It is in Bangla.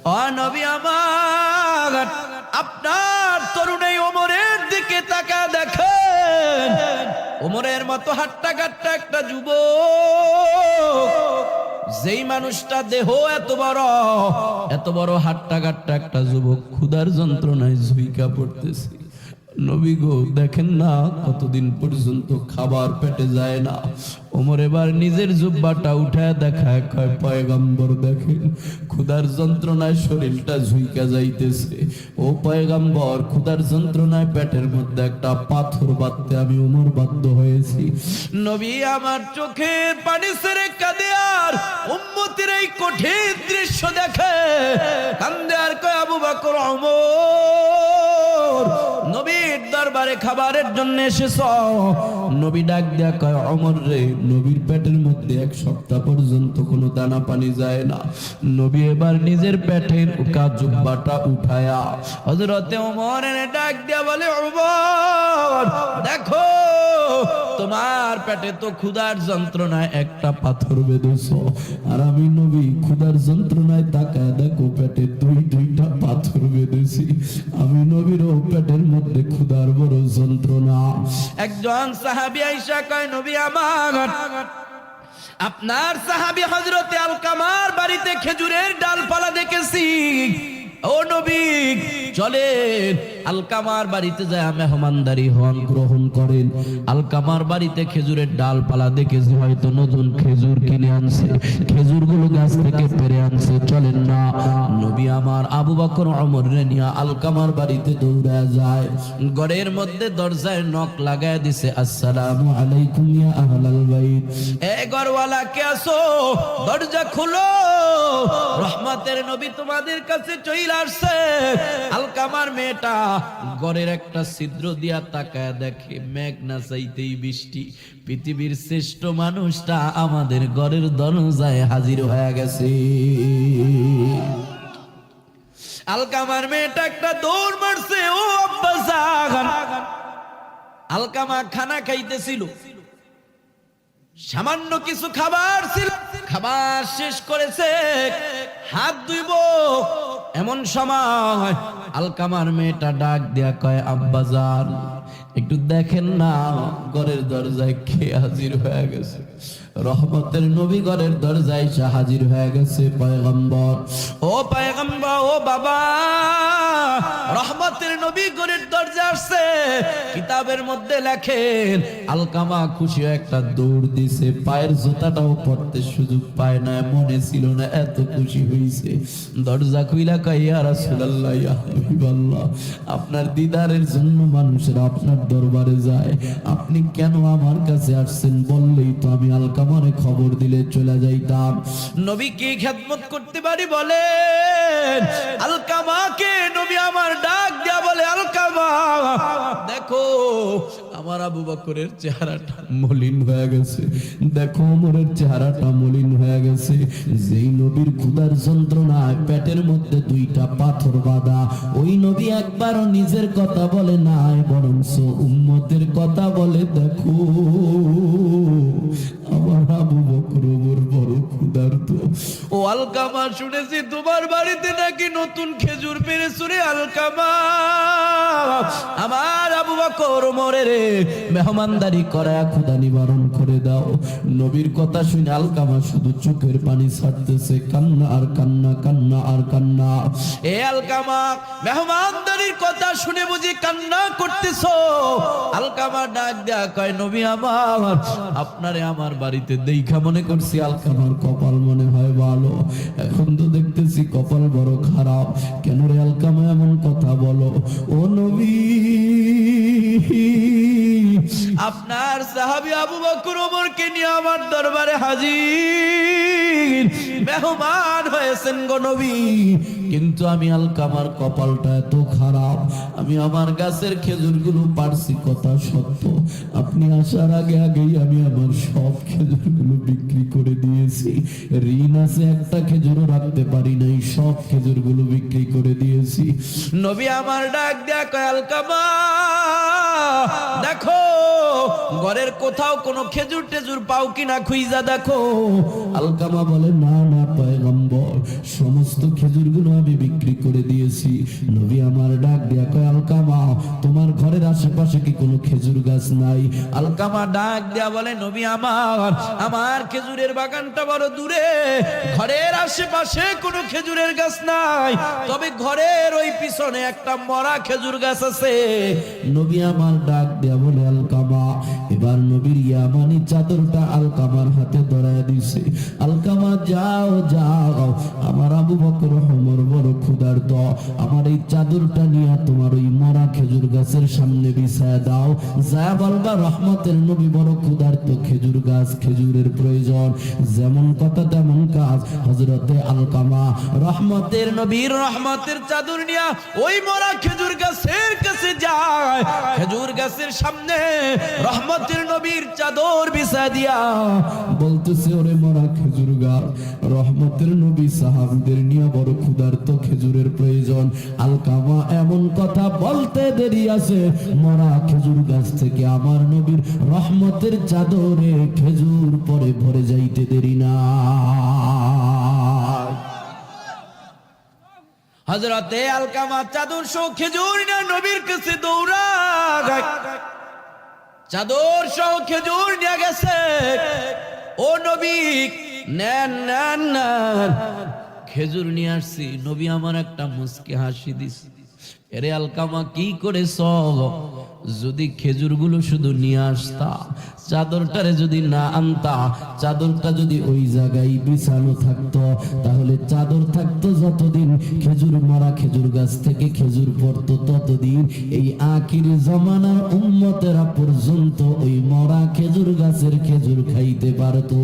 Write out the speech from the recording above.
ও নবী আমার, আপনার তরুণ এই ওমরের দিকে তাকায় দেখেন, ওমরের মতো হাট্টা কাট্টা একটা যুবক, যেই মানুষটা দেহ এত বড় হাট্টা কাট্টা একটা যুবক ক্ষুধার যন্ত্রণায় ঝুইকা পড়তেছে। নবী গো দেখেন না কতদিন পর্যন্ত খাবার পেটে যায় না। ওমর এবার নিজের জুব্বাটা উঠায় দেখায়, কয় পয়গম্বর দেখেন ক্ষুধার যন্ত্রণায় শরীরটা ঝুইকা যাইতেছে। ও পয়গম্বর, ক্ষুধার যন্ত্রণায় পেটের মধ্যে একটা পাথর বাঁধতে আমি ওমর বাধ্য হয়েছি। নবী আমার চোখের পানি ছেড়ে কাঁদে আর উম্মতের এই কঠিন দৃশ্য দেখে কান্দে আর কয় আবু বকর, ওমর নবীর দরবারে খাবারের জন্য এসেছ। নবী ডাক দেয়া কয়, ওমর রে, নবীর পেটের মধ্যে এক সপ্তাহ পর্যন্ত কোনো দানা পানি যায় না। নবী এবার নিজের পেটের জুব্বাটা উঠায়া হযরতে ওমরের ডাক দেয়া বলে, ওমর দেখো তোমার পেটে তো ক্ষুধার যন্ত্রণায় একটা পাথর বেঁধেছ, আর আমি নবী ক্ষুধার যন্ত্রণায় তাকায় দেখো পেটে দুইটা পাথর বেঁধেছি। আমি নবীরও পেটের মধ্যে ক্ষুধার বড় যন্ত্রণা। একজন সাহাবী আয়েশা কয়, নবী আমার, আপনার সাহাবী হযরতে আলকামার বাড়িতে খেজুরের ডালপালা দেখেছি। ও নবী চলেন আলকামার বাড়িতে যায় মেহমানদারি হন, গ্রহণ করেন। আলকামার বাড়িতে খেজুরের ডালপালা দেখেছি, হয়তো নতুন খেজুর কিনে আনছে, খেজুরগুলো গাছ থেকে পেরে আনছে। চলেন না। নবী আমার আবু বকর ওমর রে নিয়া আলকামার বাড়িতে দৌড়া যায়। ঘরের মধ্যে দরজায় নক লাগায় দিছে, আসসালামু আলাইকুম ইয়া আহলাল বাইত। এ ঘরওয়ালা কে আছো? দরজা খুলো, রহমতের নবী তোমাদের কাছে চলে আসছে। আলকামার মেয়েটা ঘরের একটা ছিদ্র দিয়া তাকায় দেখে মেঘ না চাইতেই বৃষ্টি। পৃথিবীর শ্রেষ্ঠ মানুষটা আমাদের ঘরের দরজায় হাজির হয়ে গেছে। আলকামার মেয়েটা একটা দৌড় মারছে, ও আব্বা জান। আলকামা খানা খাইতেছিল, সামান্য কিছু খাবার ছিল, খাবার শেষ করেছে, হাত ধুইব এমন সময় আলকামার মেয়েটা ডাক দেয়া কয়, আব্বাজান একটু দেখেন না ঘরের দরজায় কে হাজির হয়ে গেছে। রহমতের নবী ঘরের দরজায় হাজির হয়ে গেছে। পয়গম্বর, ও পয়গম্বর, ও বাবা, রহমতের নবী ঘরের দরজা আসছে। কিতাবের মধ্যে লেখেন আলকামা খুশি একটা দৌড় দিছে, পায়ের জুতাটাও পড়তে সুযোগ পায় না, মনে ছিল না এত খুশি হইছে। দরজা খুইলা কয়, ইয়া রাসূলুল্লাহ, ইয়া হাবিবাল্লাহ, আপনার দিদারের জন্য মানুষেরা আপনার দরবারে যায়, আপনি কেন আমার কাছে আসছেন বললেই তো আমি আলকামারে খবর দিলে চলে যাইতাম। নবী কি খেদমত করতে পারি বলেন? আলকামাকে নবী আমার ডাক দেয়া বলে, আলকামা দেখো আমার আবু বকরের চেহারাটা মলিন হয়ে গেছে, দেখো ওমরের চেহারাটা মলিন হয়ে গেছে। যেই নবীর ক্ষুধার যন্ত্রণায় পেটের মধ্যে দুইটা পাথর বাঁধা, ওই নবী একবারও নিজের কথা বলে নাই, বরঞ্চ উম্মতের কথা বলে। দেখো আমার আবু বকর ওমর বড় ক্ষুধার্ত। ও আলকামা, শুনেছি তোমার বাড়িতে নাকি নতুন খেজুর পেরেছো রে আলকামা। আমার আবু বকর ওমরের মেহমানদারি করা ক্ষুধা নিবারণ করে দাও। নবীর কথা শুনে আলকামা শুধু চোখের পানি ছাড়তেছে, কান্না আর কান্না, কান্না আর কান্না। এ আলকামা, মেহমানদারির কথা শুনে বুঝি কান্না করতেছো? আলকামা ডাক দেয়া কয়, নবী আমার, আপনারে আমার বাড়িতে দেখা মনে করছি আলকামার কপাল মনে হয় ভালো, এখন তো দেখতেছি কপাল বড় খারাপ। কেন রে আলকামা এমন কথা বলো? ও নবী, আপনার সাহাবী আবু বকর ওমরকে নিয়ে আমার দরবারে হাজির, মেহমান হয়েছেন গো নবী, কিন্তু আমি আলকামার কপালটা এত খারাপ, আমি আমার গাছের খেজুরগুলো পারছি কথা সত্য, আপনি আসার আগে আগেই আমি আমার সব খেজুরগুলো বিক্রি করে দিয়েছি, ঋণ আছে একটা খেজুরও রাখতে পারি নাই, সব খেজুরগুলো বিক্রি করে দিয়েছি। নবী আমার ডাক দেয়া কয়, আলকামা দেখো ঘরের কোথাও কোনো খেজুর টেজুর পাও কিনা খুঁজা দেখো। আলকামা বলে, না না পয়গম্বর, সমস্ত খেজুর খেজুরগুলো আমি বিক্রি করে দিয়েছি। নবী আমার ডাক দিয়া কয় আলকামা তোমার ঘরের আশেপাশে কি কোনো খেজুর গাছ নাই? আলকামা ডাক দিয়া বলে নবী আমার খেজুরের বাগানটা বড় দূরে, ঘরের আশেপাশে কোনো খেজুরের গাছ নাই, তবে ঘরের ওই পিছনে একটা মরা খেজুর গাছ আছে। নবী আমার ডাক দিয়া বলে আলকামা, এবার নবীর ইয়ামানি চাদরটা আলকামার হাতে ধরায় দিছে। আলকামা যাও যাও, আমার আবু বকর ওমর বড় ক্ষুধার্ত, আমার এই চাদরটা নিয়ে তোমার ওই মরা খেজুর গাছের সামনে বিছায় দাও। যা বলবা রহমতের নবী বড় ক্ষুধার্ত, খেজুর গাছ, খেজুরের প্রয়োজন, যেমন কথা তেমন কাজ। হযরতে আলকামা রহমতের নবীর রহমতের চাদর নিয়ে ওই মরা খেজুর গাছের কাছে যায়, খেজুর গাছের সামনে রহমতের নবীর চাদর বিছায় দিয়া বলতেছে ওরে মরা খেজুর গাছ, রহমতের নবী সাহাবীদের নিয়ে বড় ক্ষুধার্ত, খেজুরের প্রয়োজন। আলকামা এমন কথা বলতে দেরি আছে, মরা খেজুর গাছ থেকে আমার নবীর রহমতের চাদরে খেজুর পরে ভরে যাইতে দেরি না। হযরতে আলকামা চাদর সহ খেজুর নিয়ে নবীর কাছে দৌড়ায়, চাদর সহ খেজুর নিয়ে গেছে। ও নবী নেন নেন নেন, খেজুর নিয়ে আসছি। নবী আমার একটা মুস্কি হাসি দিছে, এরে আলকামা কি করেছ? যদি খেজুরগুলো শুধু নিয়ে আসতা, চাদরটারে যদি না আনতা, চাদরটা যদি ওই জায়গায় বিছানো থাকতো, তাহলে চাদর থাকতো যতদিন, খেজুর মরা খেজুর গাছ থেকে খেজুর পড়তো ততদিন, এই আখির জমানার উম্মতেরা পর্যন্ত ওই মরা খেজুর গাছের খেজুর খাইতে পারতো।